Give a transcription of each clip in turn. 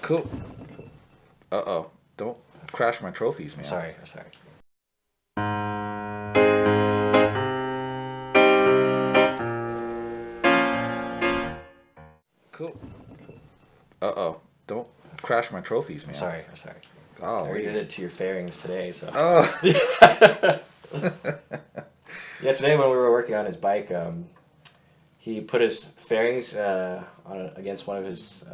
Cool. Uh-oh. Don't crash my trophies, man. Sorry. Cool. Uh-oh. Don't crash my trophies, man. Sorry. I Oh, already did it to your fairings today, so. Oh. Yeah, today when we were working on his bike, he put his fairings against one of his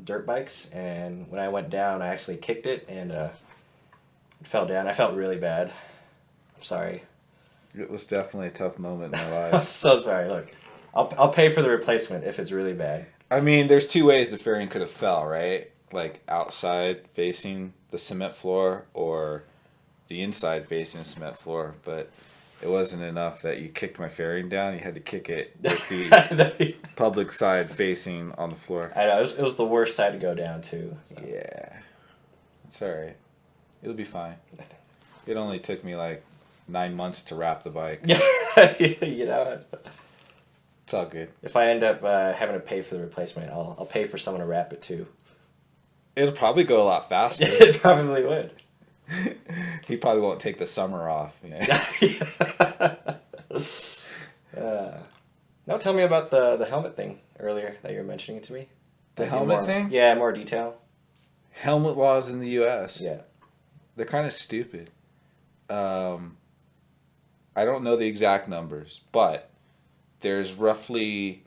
dirt bikes, and when I went down, I actually kicked it, and it fell down. I felt really bad. I'm sorry. It was definitely a tough moment in my I'm life. so sorry. Look, I'll pay for the replacement if it's really bad. I mean, there's two ways the fairing could have fell, right? Like outside facing the cement floor or the inside facing the cement floor, but it wasn't enough that you kicked my fairing down. You had to kick it with the public side facing on the floor. I know, it was the worst side to go down, too. So. Yeah. It's alright. It'll be fine. It only took me like 9 months to wrap the bike. Yeah, you know. It's all good. If I end up having to pay for the replacement, I'll pay for someone to wrap it, too. It'll probably go a lot faster. It probably would. He probably won't take the summer off. Yeah. Now tell me about the helmet thing earlier that you were mentioning to me. The helmet more, thing? Yeah, more detail. Helmet laws in the U.S. Yeah. They're kind of stupid. I don't know the exact numbers, but there's roughly,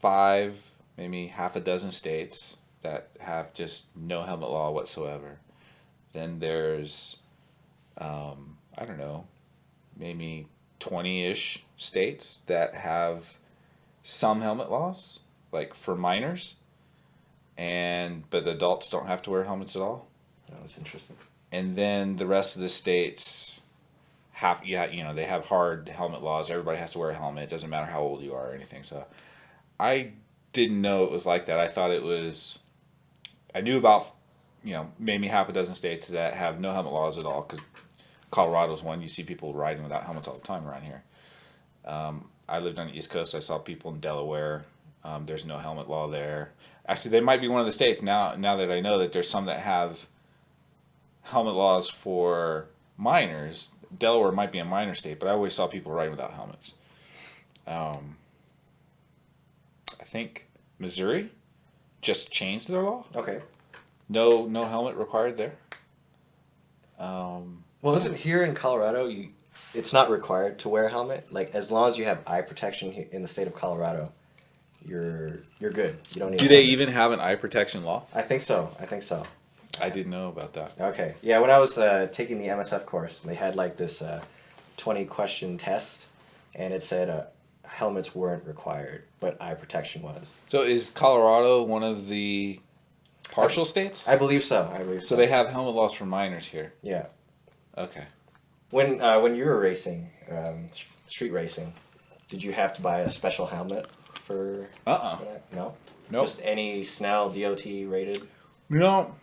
5, maybe half a dozen states that have just no helmet law whatsoever. Then there's, I don't know, maybe 20-ish states that have some helmet laws, like for minors, but the adults don't have to wear helmets at all. Oh, that's interesting. And then the rest of the states have, they have hard helmet laws. Everybody has to wear a helmet. It doesn't matter how old you are or anything. So I didn't know it was like that. I thought it was, I knew about, maybe half a dozen states that have no helmet laws at all, because Colorado's one. You see people riding without helmets all the time around here. I lived on the East Coast. I saw people in Delaware. There's no helmet law there. Actually, they might be one of the states now that I know that there's some that have helmet laws for minors. Delaware might be a minor state, but I always saw people riding without helmets. I think Missouri just changed their law. Okay. No helmet required there. Well, isn't here in Colorado, it's not required to wear a helmet? Like, as long as you have eye protection in the state of Colorado, you're good. You don't need. Do they even have an eye protection law? I think so. I didn't know about that. Okay. Yeah, when I was taking the MSF course, they had like this 20-question test, and it said helmets weren't required, but eye protection was. So is Colorado one of the partial states? I believe so. So they have helmet laws for minors here. Yeah. Okay. When you were racing, street racing, did you have to buy a special helmet for that? No? Nope. Just any Snell DOT rated? No.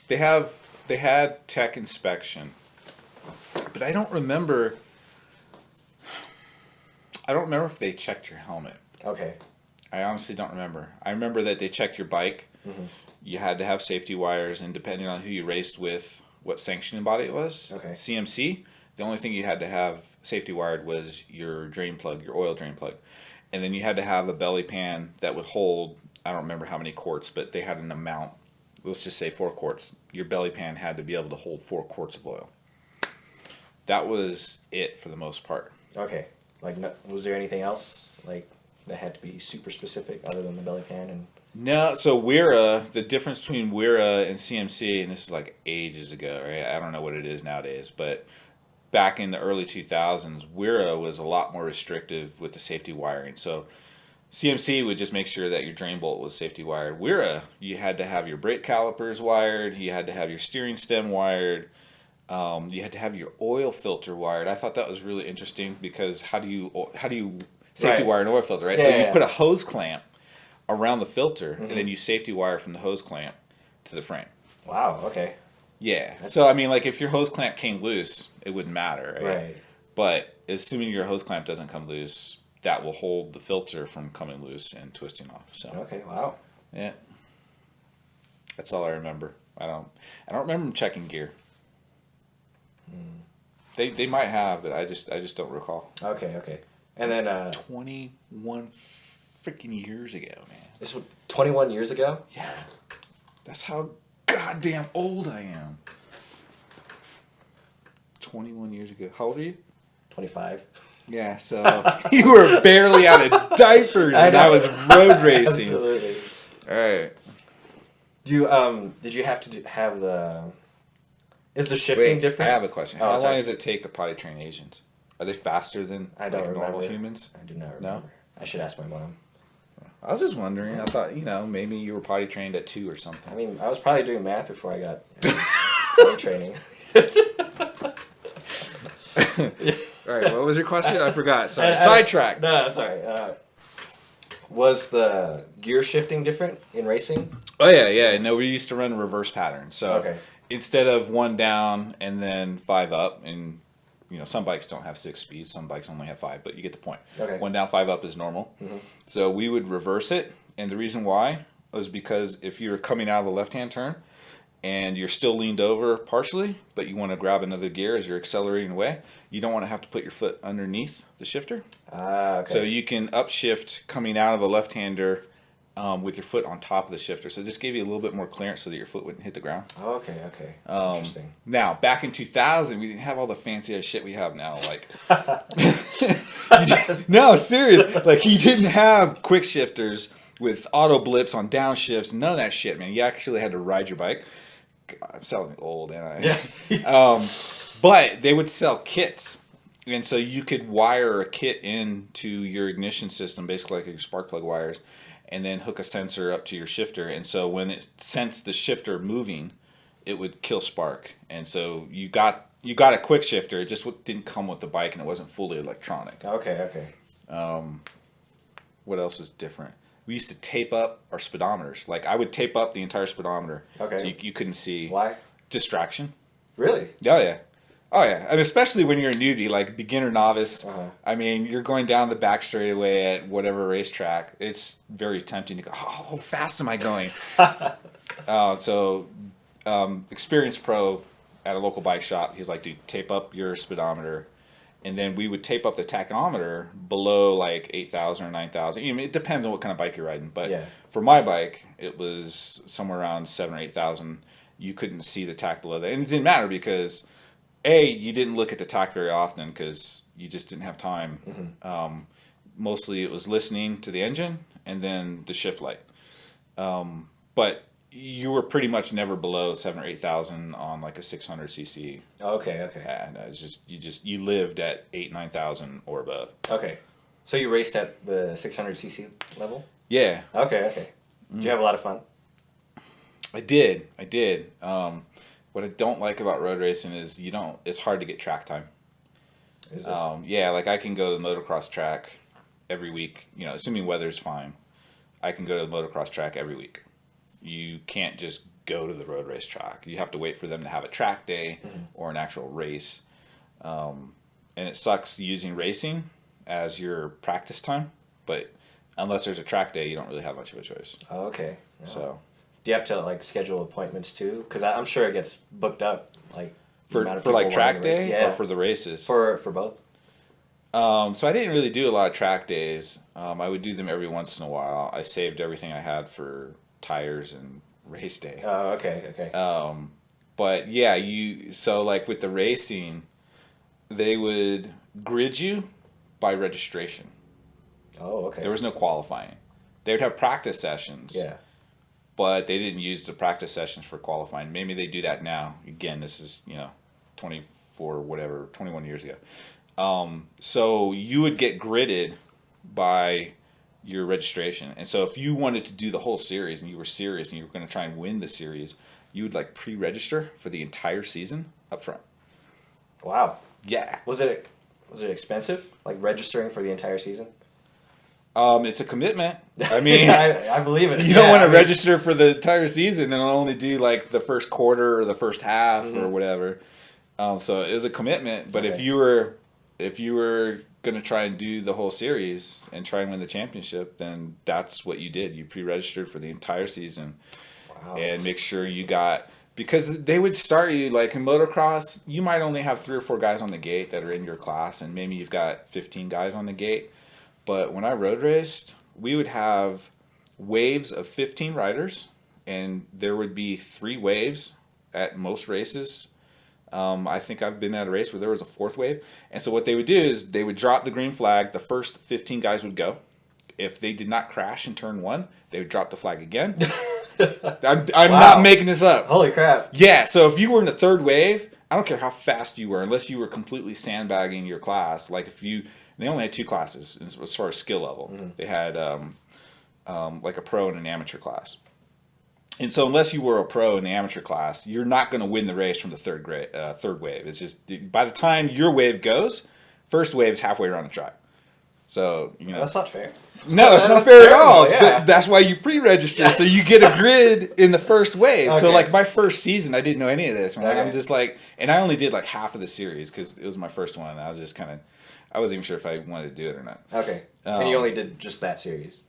They had tech inspection, but I don't remember if they checked your helmet. Okay. I honestly don't remember. I remember that they checked your bike. Mm-hmm. You had to have safety wires, and depending on who you raced with, what sanctioning body it was. Okay. CMC, the only thing you had to have safety wired was your drain plug, your oil drain plug. And then you had to have a belly pan that would hold, I don't remember how many quarts, but they had an amount. Let's just say 4 quarts. Your belly pan had to be able to hold 4 quarts of oil. That was it for the most part. Okay. Like, was there anything else like that had to be super specific other than the belly pan and? No. So the difference between WIRA and CMC, and this is like ages ago, right? I don't know what it is nowadays, but back in the early 2000s, WIRA was a lot more restrictive with the safety wiring. So CMC would just make sure that your drain bolt was safety wired. WIRA, you had to have your brake calipers wired. You had to have your steering stem wired. You had to have your oil filter wired. I thought that was really interesting because how do you safety wire an oil filter, right? So you put a hose clamp around the filter, and then you safety wire from the hose clamp to the frame. Wow. Okay. Yeah. So I mean, like if your hose clamp came loose, it wouldn't matter, Right. But assuming your hose clamp doesn't come loose, that will hold the filter from coming loose and twisting off. So Okay. Wow. yeah. That's all I remember. I don't remember them checking gear. They might have, but I just don't recall. Okay. And then 21 freaking years ago, man. this was 21 years ago. Yeah, that's how goddamn old I am. 21 years ago. How old are you? 25. Yeah, so you were barely out of diapers and I was road racing. Absolutely. All right. Did you have to have the? Is the shifting different? I have a question. How long does it take to potty train Asians? Are they faster than normal humans? I do not remember. No? I should ask my mom. I was just wondering. I thought, maybe you were potty trained at 2 or something. I mean, I was probably doing math before I got potty training. All right, what was your question? I forgot. Sorry, sidetrack. No, that's all right. Was the gear shifting different in racing? Oh yeah. No, we used to run a reverse pattern. So okay. Instead of 1 down and then 5 up, and some bikes don't have 6 speeds, some bikes only have 5, but you get the point. Okay. 1 down, 5 up is normal. Mm-hmm. So we would reverse it, and the reason why was because if you're coming out of the left-hand turn and you're still leaned over partially, but you want to grab another gear as you're accelerating away, you don't want to have to put your foot underneath the shifter. Okay. So you can upshift coming out of the left-hander with your foot on top of the shifter. So this gave you a little bit more clearance so that your foot wouldn't hit the ground. Okay. Interesting. Now, back in 2000, we didn't have all the fancy ass shit we have now. Like, no, serious. Like, you didn't have quick shifters with auto blips on downshifts. None of that shit, man. You actually had to ride your bike. God, I'm sounding old, ain't I? Yeah. But they would sell kits. And so you could wire a kit into your ignition system, basically like your spark plug wires, and then hook a sensor up to your shifter. And so when it sensed the shifter moving, it would kill spark. And so you got a quick shifter. It just didn't come with the bike, and it wasn't fully electronic. Okay. What else is different? We used to tape up our speedometers. Like, I would tape up the entire speedometer. Okay. So you couldn't see. Why? Distraction. Really? Oh yeah, and especially when you're a newbie, like beginner, novice. Uh-huh. I mean, you're going down the back straightaway at whatever racetrack. It's very tempting to go, oh, how fast am I going? Experienced pro at a local bike shop, he's like, dude, tape up your speedometer. And then we would tape up the tachometer below like 8,000 or 9,000. It depends on what kind of bike you're riding. But for my bike, it was somewhere around 7,000 or 8,000. You couldn't see the tach below that. And it didn't matter because you didn't look at the tach very often because you just didn't have time. Mm-hmm. Mostly it was listening to the engine and then the shift light. But you were pretty much never below 7,000 or 8,000 on like a 600 cc. Okay. And it's you lived at 8,000-9,000 or above. Okay. So you raced at the 600 cc level? Yeah. Okay. Did you have a lot of fun? I did. What I don't like about road racing is it's hard to get track time. Is it? Yeah, like I can go to the motocross track every week, assuming weather's fine. I can go to the motocross track every week. You can't just go to the road race track. You have to wait for them to have a track day or an actual race. And it sucks using racing as your practice time, but unless there's a track day, you don't really have much of a choice. Oh, okay. No. So, do you have to like schedule appointments too? Because I'm sure it gets booked up, like for like track day or for the races. For both. So I didn't really do a lot of track days. I would do them every once in a while. I saved everything I had for tires and race day. Oh, okay. But yeah, so like with the racing, they would grid you by registration. Oh, okay. There was no qualifying. They would have practice sessions. Yeah. But they didn't use the practice sessions for qualifying. Maybe they do that now. Again, this is 21 years ago. So you would get gridded by your registration. And so if you wanted to do the whole series and you were serious and you were going to try and win the series, you would like pre-register for the entire season up front. Wow. Yeah. Was it expensive? Like registering for the entire season? It's a commitment. I mean, I believe it. You don't want to register for the entire season and only do like the first quarter or the first half or whatever. So it was a commitment. But if you were going to try and do the whole series and try and win the championship, then that's what you did. You pre-registered for the entire season. Wow. and make sure you got, because they would start you like in motocross, you might only have 3 or 4 guys on the gate that are in your class, and maybe you've got 15 guys on the gate. But when I road raced, we would have waves of 15 riders, and there would be 3 waves at most races. I think I've been at a race where there was a 4th wave. And so what they would do is they would drop the green flag. The first 15 guys would go. If they did not crash in turn 1, they would drop the flag again. I'm Wow. not making this up. Holy crap. Yeah, so if you were in the 3rd wave, I don't care how fast you were, unless you were completely sandbagging your class. Like if you, they only had 2 classes as far as skill level. Mm-hmm. They had like a pro and an amateur class. And so unless you were a pro in the amateur class, you're not going to win the race from the 3rd wave. It's just, by the time your wave goes, first wave's halfway around the track. So, you know. That's not fair. No, it's not That's fair terrible, at all. yeah. That's why you pre-register, so you get a grid in the first wave. Okay. So, like, my first season, I didn't know any of this. Man. Okay. I'm just like, and I only did like half of the series because it was my first one. I was just kind of, I wasn't even sure if I wanted to do it or not. Okay. And you only did just that series?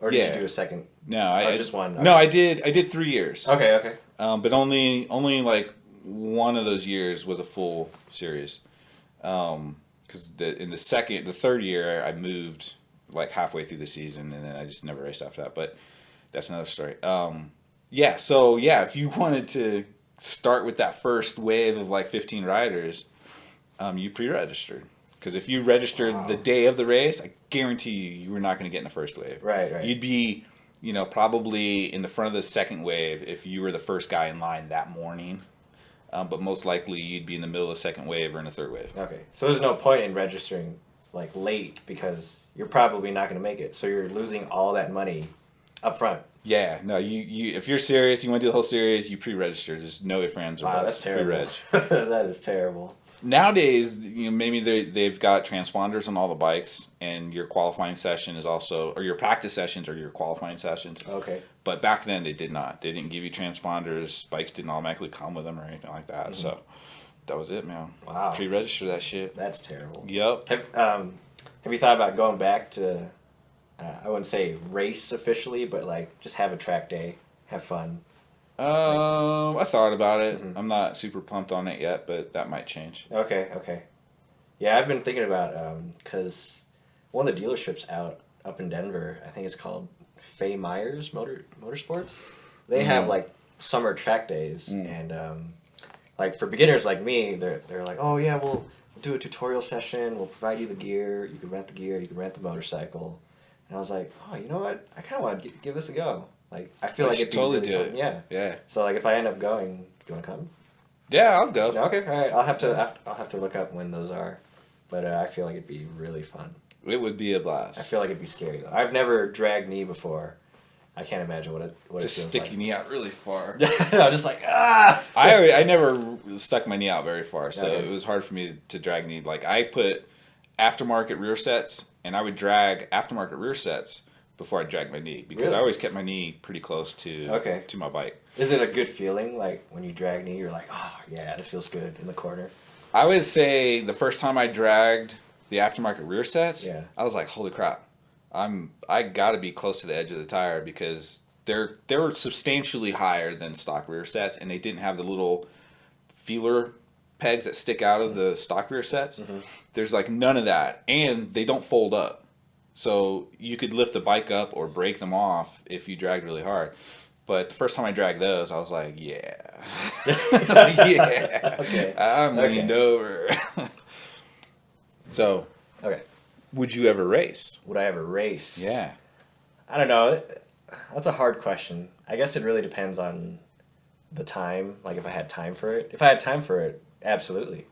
Or did you do a second? No, I just one. No, I did 3 years. Okay, okay. But only like one of those years was a full series. Because in the 3rd year, I moved like halfway through the season, and then I just never raced after that. But that's another story. Yeah. So yeah, if you wanted to start with that first wave of like 15 riders, you pre-registered. Because if you registered the day of the race, I guarantee you were not going to get in the first wave. Right. You'd be, probably in the front of the second wave if you were the first guy in line that morning. But most likely you'd be in the middle of the second wave or in the 3rd wave. Okay. So there's no point in registering like late because you're probably not going to make it. So you're losing all that money up front. Yeah, no, you if you're serious, you want to do the whole series, you pre-register. There's no ifs, ands, or buts. Wow, that's terrible. Pre-reg. That is terrible. Nowadays, maybe they've got transponders on all the bikes, and your qualifying session is also, or your practice sessions are your qualifying sessions. Okay. But back then they did not. They didn't give you transponders. Bikes didn't automatically come with them or anything like that. Mm-hmm. So that was it, man. Wow. Pre-register that shit. That's terrible. Yep. Have you thought about going back to, I wouldn't say race officially, but like just have a track day, have fun? I thought about it. Mm-hmm. I'm not super pumped on it yet, but that might change. Okay. Yeah, I've been thinking about, because one of the dealerships up in Denver, I think it's called Fay Myers Motorsports. They have like summer track days, and like for beginners like me, they're like, oh yeah, we'll do a tutorial session. We'll provide you the gear. You can rent the gear. You can rent the motorcycle. And I was like, oh, you know what? I kind of want to give this a go. Like, I feel like it'd be totally really do fun. it. Yeah. Yeah. So like, if I end up going, do you want to come? Yeah, I'll go. Okay, all right. I'll have to look up when those are, but I feel like it'd be really fun. It would be a blast. I feel like it'd be scary though. I've never dragged knee before. I can't imagine what it just feels stick like. your knee out really far. No, just like ah. I never stuck my knee out very far, so Okay. it was hard for me to drag knee. Like I put aftermarket rear sets, and I would drag aftermarket rear sets before I dragged my knee because Really? I always kept my knee pretty close to my bike. Is it a good feeling like when you drag knee? You're like, oh yeah, this feels good in the corner. I would say the first time I dragged the aftermarket rear sets, Yeah. I was like, holy crap. I got to be close to the edge of the tire because they were substantially higher than stock rear sets, and they didn't have the little feeler pegs that stick out of the stock rear sets. Mm-hmm. There's like none of that, and they don't fold up. So you could lift the bike up or break them off if you dragged really hard. But the first time I dragged those, I was like, yeah. Yeah. Okay. I'm leaned over. So, Okay. would you ever race? Would I ever race? Yeah. I don't know. That's a hard question. I guess it really depends on the time. Like if I had time for it. If I had time for it, absolutely.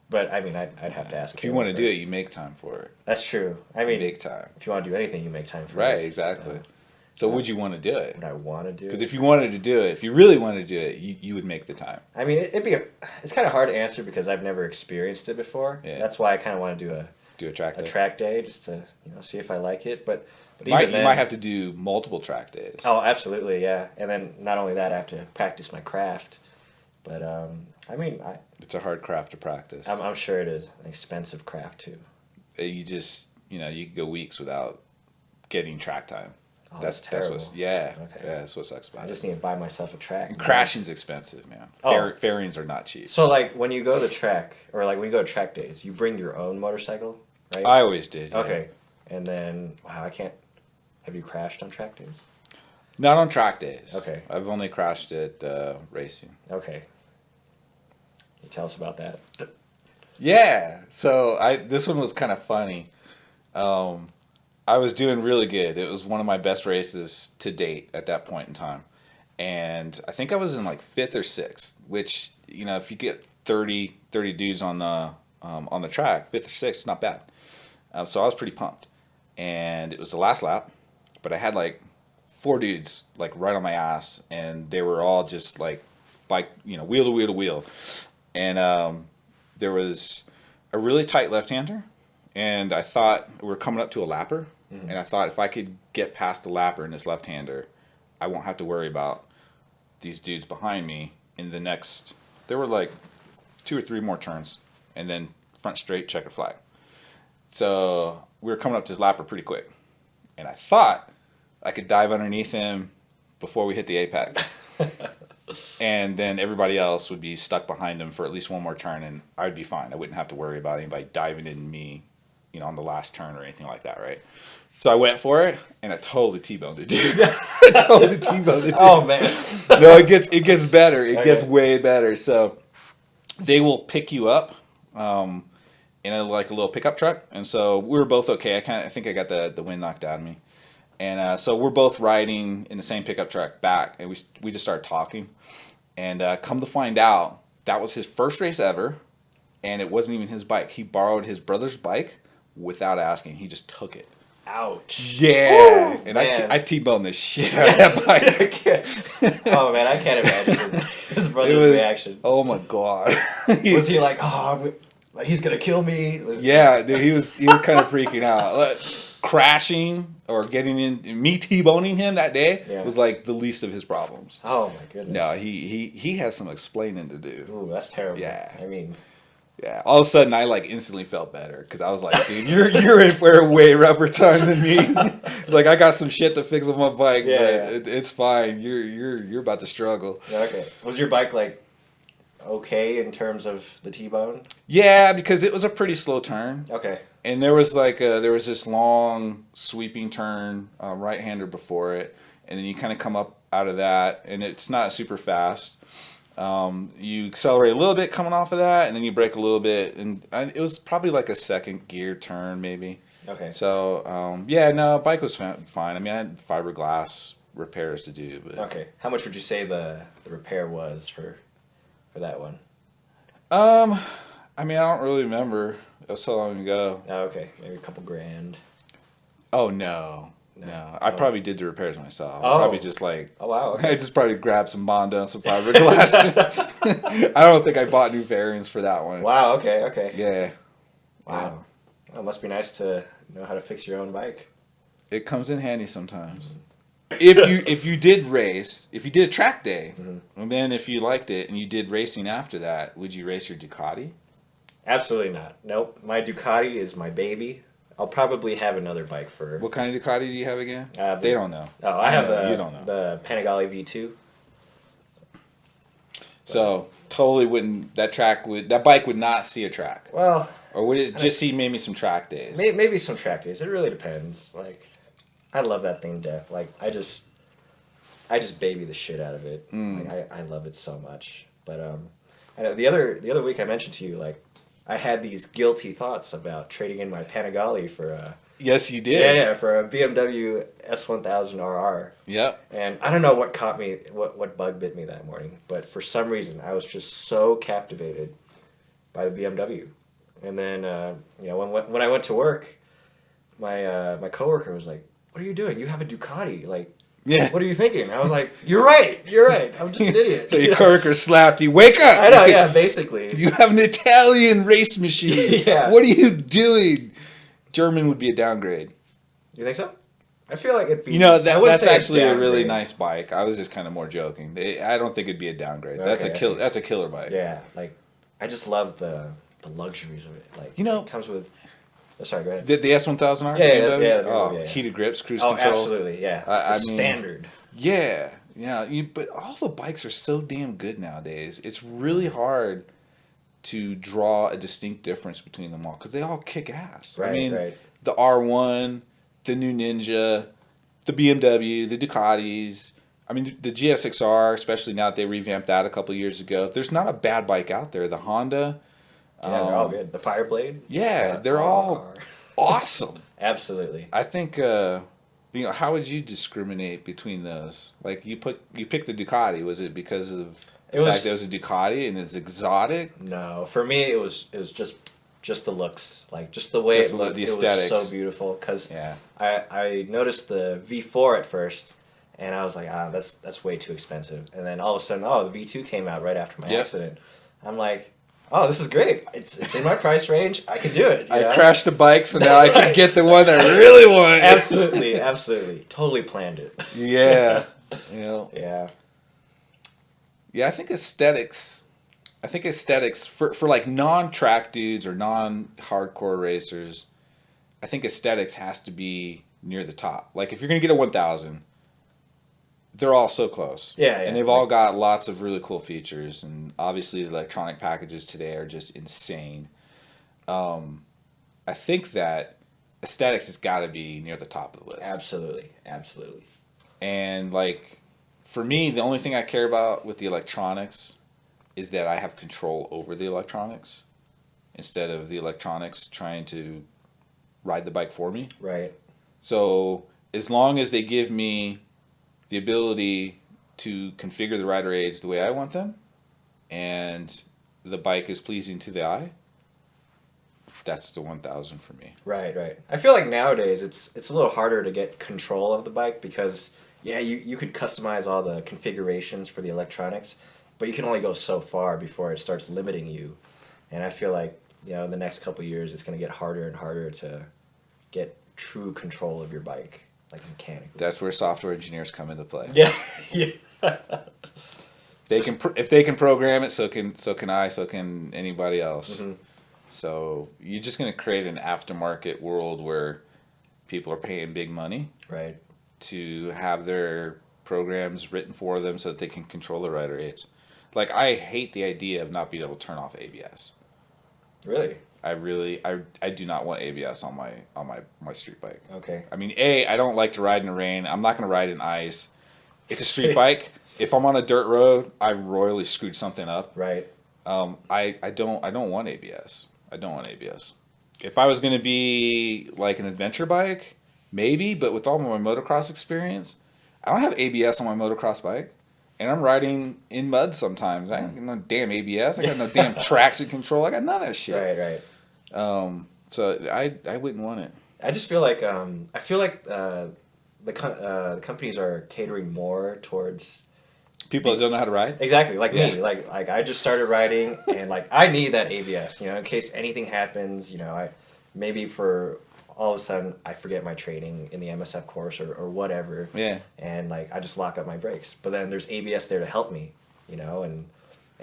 But I mean, I'd have to ask. If you want to do it, you make time for it. That's true. I mean, You make time. if you want to do anything, you make time for it. Right, exactly. So would you want to do it? Would I want to do Because it? if you wanted to do it, if you really wanted to do it, you would make the time. I mean, it's kind of hard to answer because I've never experienced it before. Yeah. That's why I kind of want to do Do a track a day. track day just to see if I like it. But You might have to do multiple track days. Oh, absolutely, yeah. And then not only that, I have to practice my craft. But I mean, It's a hard craft to practice. I'm sure it is an expensive craft too. You just, you could go weeks without getting track time. Oh, That's terrible. what's Okay. yeah, that's what sucks about I it. just need to buy myself a track. And crashing's expensive, man. Oh. Fairings are not cheap. So like when you go to the track or like when you go to track days, you bring your own motorcycle, right? I always did. Yeah. Okay. And then wow, I can't. Have you crashed on track days? Not on track days. Okay. I've only crashed at racing. Okay. Tell us about that. Yeah. So this one was kind of funny. I was doing really good. It was one of my best races to date at that point in time. And I think I was in like 5th or 6th, which, you know, if you get 30 dudes on the track, 5th or 6th, it's not bad. So I was pretty pumped. And it was the last lap, but I had like 4 dudes like right on my ass, and they were all just like wheel to wheel to wheel. And there was a really tight left-hander, and I thought we were coming up to a lapper, and I thought if I could get past the lapper in this left-hander, I won't have to worry about these dudes behind me in the next. There were like 2 or 3 more turns, and then front straight, checkered flag. So we were coming up to his lapper pretty quick, and I thought I could dive underneath him before we hit the apex. And then everybody else would be stuck behind him for at least one more turn, and I'd be fine. I wouldn't have to worry about anybody diving into me, you know, on the last turn or anything like that, right? So I went for it, and I totally T-boned it, dude. I totally T-boned it, dude. Oh man. No, it gets better. It gets Okay. way better. So they will pick you up in a little pickup truck, and so we were both okay. I think I got the wind knocked out of me. And so we're both riding in the same pickup truck back, and we just started talking. And come to find out, that was his first race ever, and it wasn't even his bike. He borrowed his brother's bike without asking. He just took it. Ouch. Yeah. Woo, and man. I T-boned the shit out of that bike. Oh man, I can't imagine his brother's It was- reaction. Oh my god. Was he like, oh, like he's gonna kill me? Yeah, dude, he was kind of freaking out. Crashing or getting in, me T-boning him that day was like the least of his problems. Oh my goodness. No, he has some explaining to do. Ooh, that's terrible. Yeah. I mean, Yeah, all of a sudden I like instantly felt better because I was like, dude, you're in for a way rougher time than me. Like I got some shit to fix on my bike, Yeah, but it's fine. You're about to struggle. okay. Was your bike like okay in terms of the T-bone? Yeah, because it was a pretty slow turn, Okay. and there was this long sweeping turn, right-hander before it, and then you kind of come up out of that, and it's not super fast. You accelerate a little bit coming off of that, and then you brake a little bit, and it was probably like a second gear turn maybe. Okay. So yeah, no, bike was fine. I mean, I had fiberglass repairs to do, but Okay. How much would you say the repair was for that one? I mean, I don't really remember. It was so long ago. Oh, okay. Maybe a couple grand. Oh no. I probably did the repairs myself. I Oh. probably just like Oh wow. Okay. I just probably grabbed some Bondo and some fiberglass. I don't think I bought new bearings for that one. Wow. Okay. Okay. Yeah. Wow. Well, it must be nice to know how to fix your own bike. It comes in handy sometimes. If you did race, if you did a track day, and then if you liked it and you did racing after that, would you race your Ducati? Absolutely not. Nope. My Ducati is my baby. I'll probably have another bike for. What kind of Ducati do you have again? They don't know. Oh, I have know, you don't know. the Panigale V2. So totally wouldn't that bike would not see a track, Well, or would it just see maybe some track days? maybe some track days. It really depends. Like, I love that thing to death. Like, I just baby the shit out of it. Like, I love it so much. But I know the other week I mentioned to you, like, I had these guilty thoughts about trading in my Panigale for Yes, you did. for a BMW S1000 RR. Yep. And I don't know what caught me, what bug bit me that morning, but for some reason I was just so captivated by the BMW. And then when I went to work, my coworker was like, "What are you doing? You have a Ducati. Like, Yeah. what are you thinking?" I was like, You're right. I'm just an idiot." So your coworker slapped you. Wake up! I know, yeah, basically. You have an Italian race machine. Yeah. What are you doing? German would be a downgrade. You think so? I feel like it'd be. You know, I wouldn't that's say actually a really downgrade. nice bike. I was just kind of more joking. I don't think it'd be a downgrade. That's Okay. That's a killer bike. Yeah, like I just love the luxuries of it. Like, You know- it comes with Oh, sorry, go ahead. The S1000R? Yeah, BMW? yeah, Oh, yeah. heated grips, cruise Oh, control. absolutely, yeah. I mean, standard. Yeah, yeah. But all the bikes are so damn good nowadays. It's really hard to draw a distinct difference between them all because they all kick ass. I Right, mean, right. the R1, the new Ninja, the BMW, the Ducatis. I mean, the GSX-R, especially now that they revamped that a couple of years ago. There's not a bad bike out there. The Honda. Yeah, they're all good. The Fireblade. Yeah, they're all awesome. Absolutely. I think, how would you discriminate between those? Like, you picked the Ducati. Was it because of the fact that it was a Ducati and it's exotic? No, for me it was just the looks, like just the way Just it looked. the It aesthetics. was so beautiful because Yeah. I noticed the V4 at first, and I was like, that's way too expensive. And then all of a sudden, the V2 came out right after my Yep. accident. I'm like, oh, this is great. It's in my price range. I can do it. You know? I crashed a bike, so now I can get the one I really want. Absolutely, absolutely, totally planned it. Yeah. Yeah. Yeah, I think aesthetics for like non-track dudes or non-hardcore racers, I think aesthetics has to be near the top. Like if you're going to get a 1000, they're all so close. Yeah, And they've all got lots of really cool features, and obviously the electronic packages today are just insane. I think that aesthetics has got to be near the top of the list. Absolutely, absolutely. And like for me, the only thing I care about with the electronics is that I have control over the electronics instead of the electronics trying to ride the bike for me. Right. So as long as they give me the ability to configure the rider aids the way I want them and the bike is pleasing to the eye, that's the 1000 for me. Right, right. I feel like nowadays it's a little harder to get control of the bike because you could customize all the configurations for the electronics, but you can only go so far before it starts limiting you. And I feel like, the next couple of years it's going to get harder and harder to get true control of your bike, like mechanically. That's where software engineers come into play. Yeah. Yeah. If they can program it, so can I, so can anybody else. Mm-hmm. So you're just going to create an aftermarket world where people are paying big money, Right. to have their programs written for them so that they can control the rider aids. Like I hate the idea of not being able to turn off ABS. Really? I do not want ABS on my street bike. Okay. I mean, I don't like to ride in the rain. I'm not going to ride in ice. It's a street bike. If I'm on a dirt road, I royally screwed something up. Right. I don't want ABS. I don't want ABS. If I was going to be like an adventure bike, maybe, but with all my motocross experience, I don't have ABS on my motocross bike. And I'm riding in mud sometimes. I ain't got no damn ABS. I got no damn traction control. I got none of that shit. Right, right. So I wouldn't want it. I just feel like the companies are catering more towards People that don't know how to ride? exactly like Yeah. me. Like I just started riding, and like I need that ABS. In case anything happens. I maybe for all of a sudden I forget my training in the MSF course or whatever. Yeah. And like I just lock up my brakes. But then there's ABS there to help me.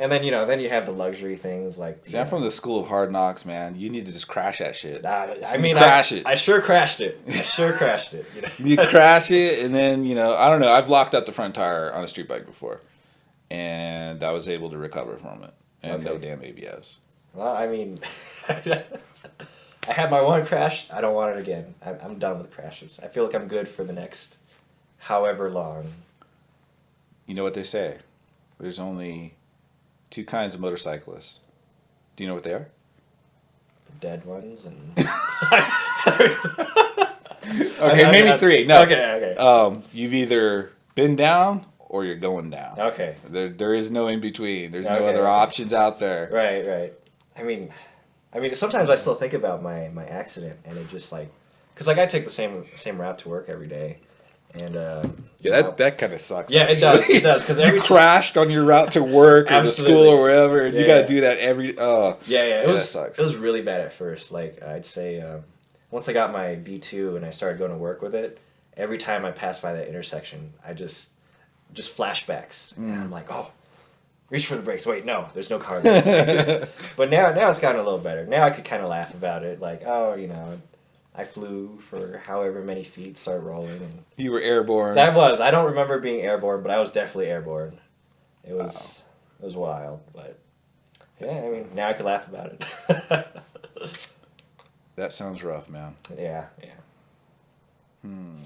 And then then you have the luxury things like. See, I'm from the school of hard knocks, man. You need to just crash that shit. Crash it. I sure crashed it. You crash it, and then, I don't know. I've locked up the front tire on a street bike before, and I was able to recover from it. And no damn ABS. Well, I mean, I had my one crash. I don't want it again. I'm done with crashes. I feel like I'm good for the next however long. You know what they say? There's only two kinds of motorcyclists. Do you know what they are? The dead ones and. Okay, maybe three. No. Okay. You've either been down or you're going down. Okay. There is no in between. There's no Okay, other okay. options out there. Right. I mean, sometimes I still think about my accident, and it just like, because like I take the same route to work every day, and Yeah, that kind of sucks. yeah, actually. it does because You crashed on your route to work or to Absolutely. school or wherever, and you got to Yeah. do that every. Yeah, that sucks. It was really bad at first. Like I'd say, once I got my V2 and I started going to work with it, every time I passed by that intersection, I just flashbacks, and I'm like, oh, reach for the brakes. Wait, no, there's no car there. But now it's gotten a little better. Now I could kind of laugh about it. Like, oh, I flew for however many feet, start rolling. And You were airborne. I don't remember being airborne, but I was definitely airborne. It was wild. But yeah, I mean, now I could laugh about it. That sounds rough, man. Yeah. Hmm.